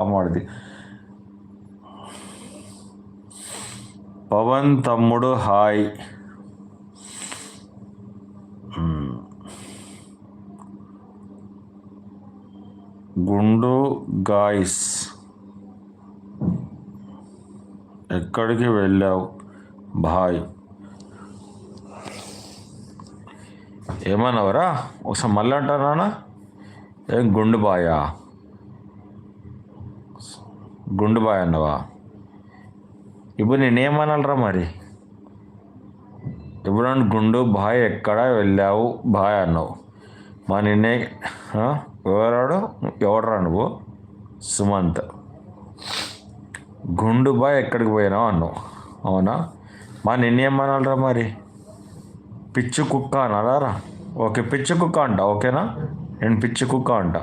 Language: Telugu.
బామ్మడిది. పవన్ తమ్ముడు హాయ్. గుండు గాయ్స్ ఎక్కడికి వెళ్ళావు బాయ్. ఏమన్నావరా ఒకసారి మళ్ళీ అంటారా? ఏం గుండు బాయా? గుండు బాయ్ అన్నావా? ఇప్పుడు నేనేమనాలరా మరి? ఇప్పుడు గుండు బాయ్ ఎక్కడ వెళ్ళావు బాయ్ అన్నావు. మా నిన్నే ఎవడరా నువ్వు? సుమంత్. గుండు బాయ్ ఎక్కడికి పోయినావు అన్నావు. అవునా? మా నిన్నేమనాలరా మరి? పిచ్చి కుక్క అనాలరా? ఓకే, పిచ్చి కుక్క అంట. ఓకేనా? నేను పిచ్చి కుక్క అంట.